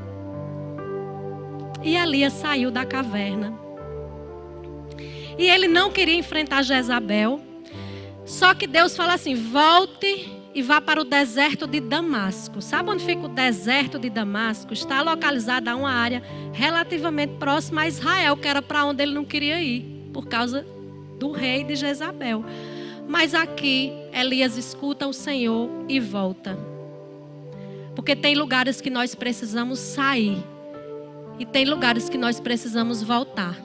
E Elias saiu da caverna. E ele não queria enfrentar Jezabel. Só que Deus fala assim, volte e vá para o deserto de Damasco. Sabe onde fica o deserto de Damasco? Está localizado a uma área relativamente próxima a Israel, que era para onde ele não queria ir, por causa do rei de Jezabel. Mas aqui, Elias escuta o Senhor e volta. Porque tem lugares que nós precisamos sair. E tem lugares que nós precisamos voltar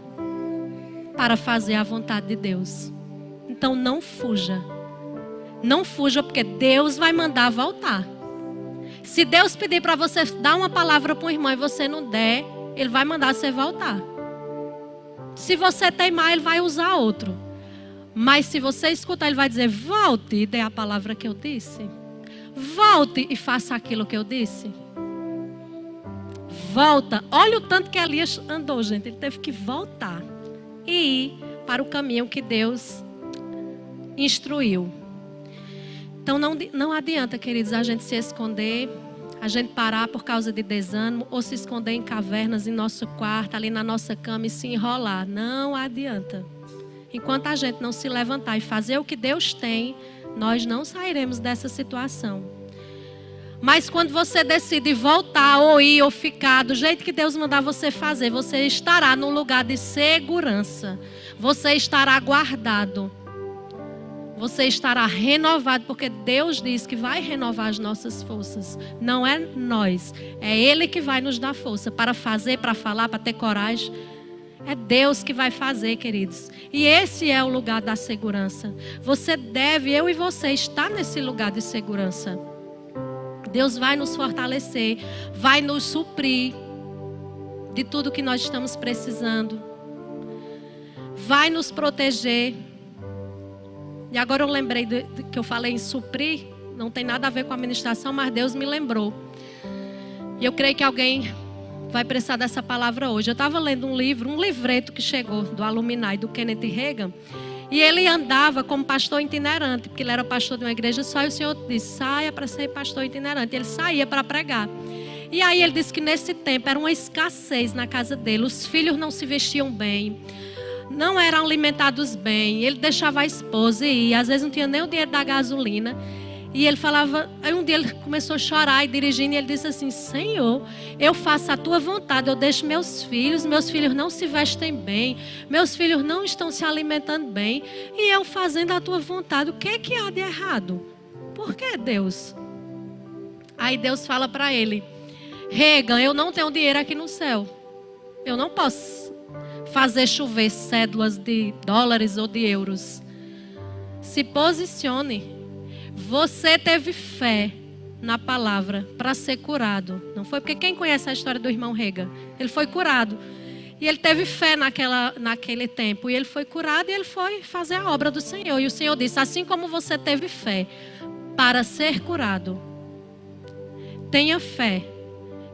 para fazer a vontade de Deus. Então não fuja. Não fuja porque Deus vai mandar voltar. Se Deus pedir para você dar uma palavra para um irmão e você não der, Ele vai mandar você voltar. Se você teimar, Ele vai usar outro. Mas se você escutar, Ele vai dizer, volte e dê a palavra que eu disse. Volte e faça aquilo que eu disse. Volta. Olha o tanto que Elias andou, gente. Ele teve que voltar e ir para o caminho que Deus instruiu. Então não adianta, queridos, a gente se esconder, a gente parar por causa de desânimo ou se esconder em cavernas em nosso quarto, ali na nossa cama e se enrolar. Não adianta. Enquanto a gente não se levantar e fazer o que Deus tem, nós não sairemos dessa situação. Mas quando você decide voltar ou ir ou ficar do jeito que Deus mandar você fazer, você estará num lugar de segurança. Você estará guardado. Você estará renovado, porque Deus diz que vai renovar as nossas forças. Não é nós, é Ele que vai nos dar força para fazer, para falar, para ter coragem. É Deus que vai fazer, queridos. E esse é o lugar da segurança. Você deve, eu e você, estar nesse lugar de segurança. Deus vai nos fortalecer, vai nos suprir de tudo que nós estamos precisando. Vai nos proteger. E agora eu lembrei que eu falei em suprir, não tem nada a ver com a ministração, mas Deus me lembrou. E eu creio que alguém vai precisar dessa palavra hoje. Eu estava lendo um livreto que chegou do Alumni, do Kenneth Hagin. E ele andava como pastor itinerante, porque ele era pastor de uma igreja só. E o Senhor disse, saia para ser pastor itinerante. Ele saía para pregar. E aí ele disse que nesse tempo era uma escassez na casa dele. Os filhos não se vestiam bem, não eram alimentados bem. Ele deixava a esposa e ia. Às vezes não tinha nem o dinheiro da gasolina. E ele falava, aí um dia ele começou a chorar e dirigindo, e ele disse assim, Senhor, eu faço a tua vontade, eu deixo meus filhos não se vestem bem, meus filhos não estão se alimentando bem, e eu fazendo a tua vontade, o que é que há de errado? Por que, Deus? Aí Deus fala para ele, Hagin, eu não tenho dinheiro aqui no céu, eu não posso fazer chover cédulas de dólares ou de euros. Se posicione. Você teve fé na palavra para ser curado. Não foi porque quem conhece a história do irmão Hagin? Ele foi curado. E ele teve fé naquele tempo. E ele foi curado e ele foi fazer a obra do Senhor. E o Senhor disse, assim como você teve fé para ser curado, tenha fé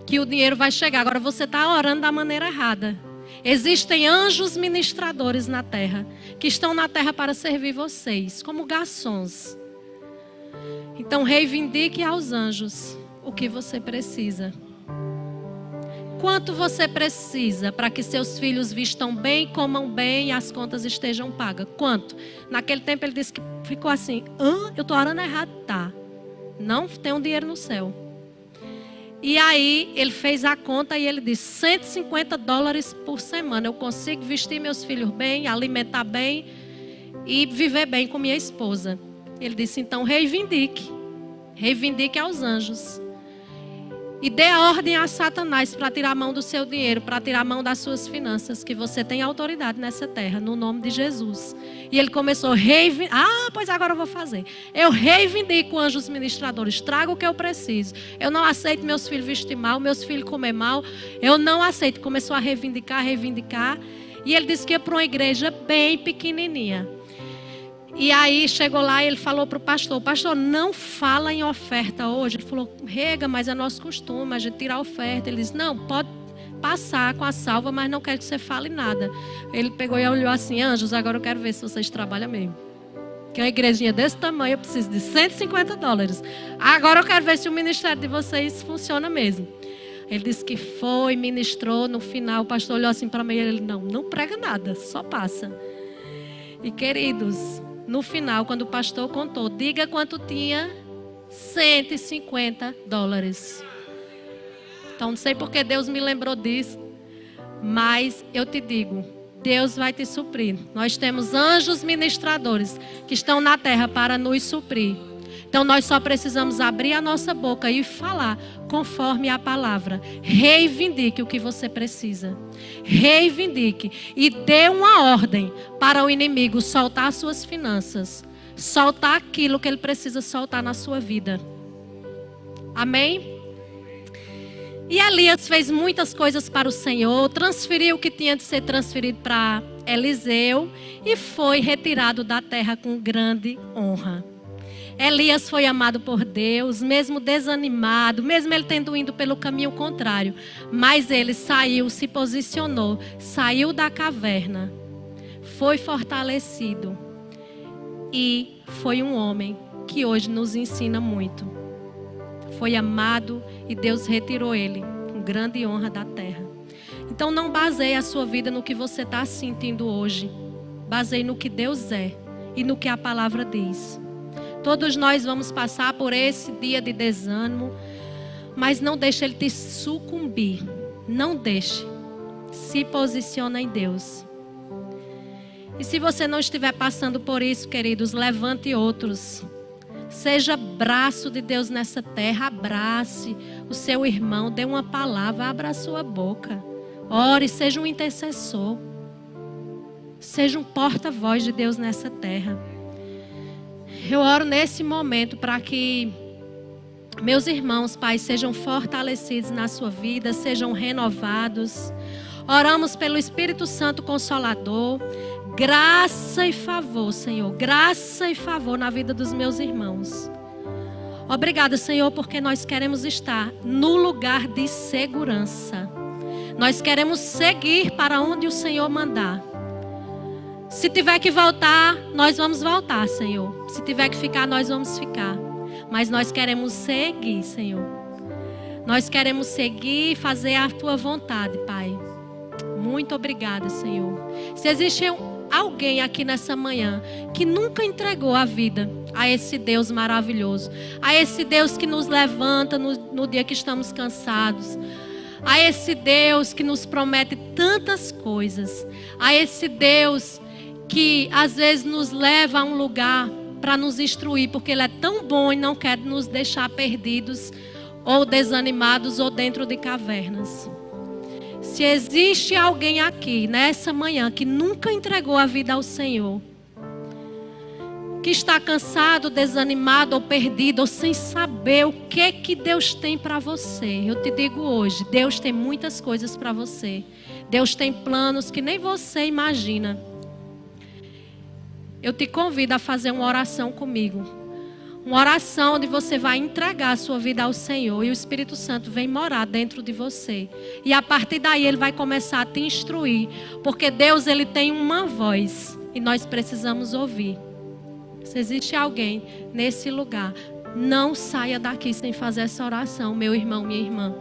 que o dinheiro vai chegar. Agora você está orando da maneira errada. Existem anjos ministradores na terra, que estão na terra para servir vocês, como garçons. Então reivindique aos anjos o que você precisa. Quanto você precisa para que seus filhos vistam bem, comam bem e as contas estejam pagas? Quanto? Naquele tempo ele disse que ficou assim: eu estou orando errado. Tá, não tem um dinheiro no céu. E aí ele fez a conta e ele disse: $150 por semana. Eu consigo vestir meus filhos bem, alimentar bem e viver bem com minha esposa. Ele disse: então reivindique aos anjos. E dê a ordem a Satanás para tirar a mão do seu dinheiro, para tirar a mão das suas finanças, que você tem autoridade nessa terra, no nome de Jesus. E ele começou a reivindicar. Pois agora eu vou fazer. Eu reivindico anjos ministradores, trago o que eu preciso. Eu não aceito meus filhos vestir mal, meus filhos comer mal. Eu não aceito. Começou a reivindicar. E ele disse que ia para uma igreja bem pequenininha. E aí chegou lá e ele falou para o pastor, não fala em oferta hoje. Ele falou: Rega, mas é nosso costume, a gente tira a oferta. Ele disse: não, pode passar com a salva, mas não quero que você fale nada. Ele pegou e olhou assim: anjos, agora eu quero ver se vocês trabalham mesmo. Que uma igrejinha desse tamanho eu preciso de $150. Agora eu quero ver se o ministério de vocês funciona mesmo. Ele disse que foi, ministrou. No final o pastor olhou assim para mim e ele: não prega nada, só passa. E queridos, no final, quando o pastor contou, diga quanto tinha: $150. Então não sei porque Deus me lembrou disso, mas eu te digo, Deus vai te suprir. Nós temos anjos ministradores que estão na terra para nos suprir. Então nós só precisamos abrir a nossa boca e falar conforme a palavra. Reivindique o que você precisa. Reivindique e dê uma ordem para o inimigo soltar suas finanças. Soltar aquilo que ele precisa soltar na sua vida. Amém? E Elias fez muitas coisas para o Senhor. Transferiu o que tinha de ser transferido para Eliseu. E foi retirado da terra com grande honra. Elias foi amado por Deus, mesmo desanimado, mesmo ele tendo ido pelo caminho contrário. Mas ele saiu, se posicionou, saiu da caverna, foi fortalecido e foi um homem que hoje nos ensina muito. Foi amado e Deus retirou ele com grande honra da terra. Então não baseie a sua vida no que você está sentindo hoje. Baseie no que Deus é e no que a palavra diz. Todos nós vamos passar por esse dia de desânimo, mas não deixe ele te sucumbir. Não deixe. Se posiciona em Deus. E se você não estiver passando por isso, queridos, levante outros. Seja braço de Deus nessa terra. Abrace o seu irmão, dê uma palavra, abra a sua boca. Ore, seja um intercessor. Seja um porta-voz de Deus nessa terra. Eu oro nesse momento para que meus irmãos, Pai, sejam fortalecidos na sua vida, sejam renovados. Oramos pelo Espírito Santo Consolador. Graça e favor, Senhor. Graça e favor na vida dos meus irmãos. Obrigada, Senhor, porque nós queremos estar no lugar de segurança. Nós queremos seguir para onde o Senhor mandar. Se tiver que voltar, nós vamos voltar, Senhor. Se tiver que ficar, nós vamos ficar. Mas nós queremos seguir, Senhor. Nós queremos seguir e fazer a Tua vontade, Pai. Muito obrigada, Senhor. Se existe alguém aqui nessa manhã que nunca entregou a vida a esse Deus maravilhoso, a esse Deus que nos levanta no dia que estamos cansados, a esse Deus que nos promete tantas coisas, a esse Deus que às vezes nos leva a um lugar para nos instruir, porque Ele é tão bom e não quer nos deixar perdidos ou desanimados ou dentro de cavernas. Se existe alguém aqui nessa manhã que nunca entregou a vida ao Senhor, que está cansado, desanimado ou perdido ou sem saber o que Deus tem para você, eu te digo hoje, Deus tem muitas coisas para você. Deus tem planos que nem você imagina. Eu te convido a fazer uma oração comigo. Uma oração onde você vai entregar a sua vida ao Senhor e o Espírito Santo vem morar dentro de você. E a partir daí ele vai começar a te instruir. Porque Deus, ele tem uma voz e nós precisamos ouvir. Se existe alguém nesse lugar, não saia daqui sem fazer essa oração, meu irmão, minha irmã.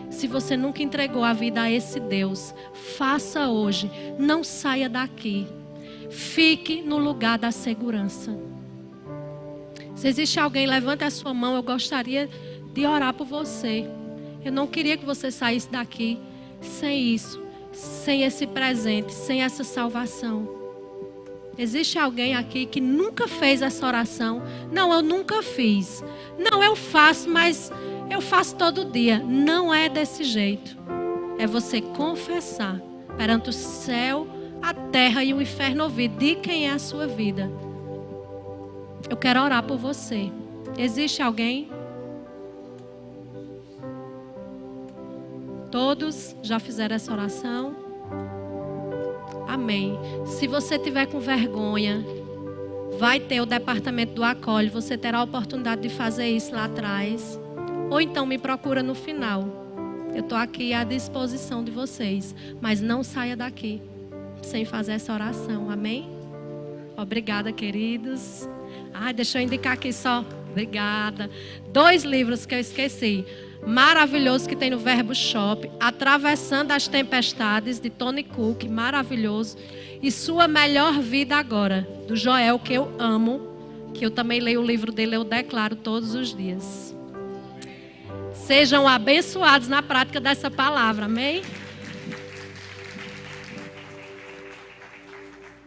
Se você nunca entregou a vida a esse Deus, faça hoje. Não saia daqui. Fique no lugar da segurança. Se existe alguém, levante a sua mão. Eu gostaria de orar por você. Eu não queria que você saísse daqui sem isso, sem esse presente, sem essa salvação. Existe alguém aqui que nunca fez essa oração? Não, eu nunca fiz. Não, eu faço, mas eu faço todo dia. Não é desse jeito. É você confessar perante o céu, a terra e o inferno ouvir de quem é a sua vida. Eu quero orar por você. Existe alguém? Todos já fizeram essa oração? Amém. Se você tiver com vergonha, vai ter o departamento do acolhe. Você terá a oportunidade de fazer isso lá atrás. Ou então me procura no final. Eu estou aqui à disposição de vocês. Mas não saia daqui sem fazer essa oração. Amém? Obrigada, queridos. Deixa eu indicar aqui só. Obrigada. 2 livros que eu esqueci. Maravilhoso, que tem no Verbo Shop. Atravessando as Tempestades, de Tony Cook. Maravilhoso. E Sua Melhor Vida Agora, do Joel, que eu amo. Que eu também leio o livro dele, eu declaro todos os dias. Sejam abençoados na prática dessa palavra. Amém?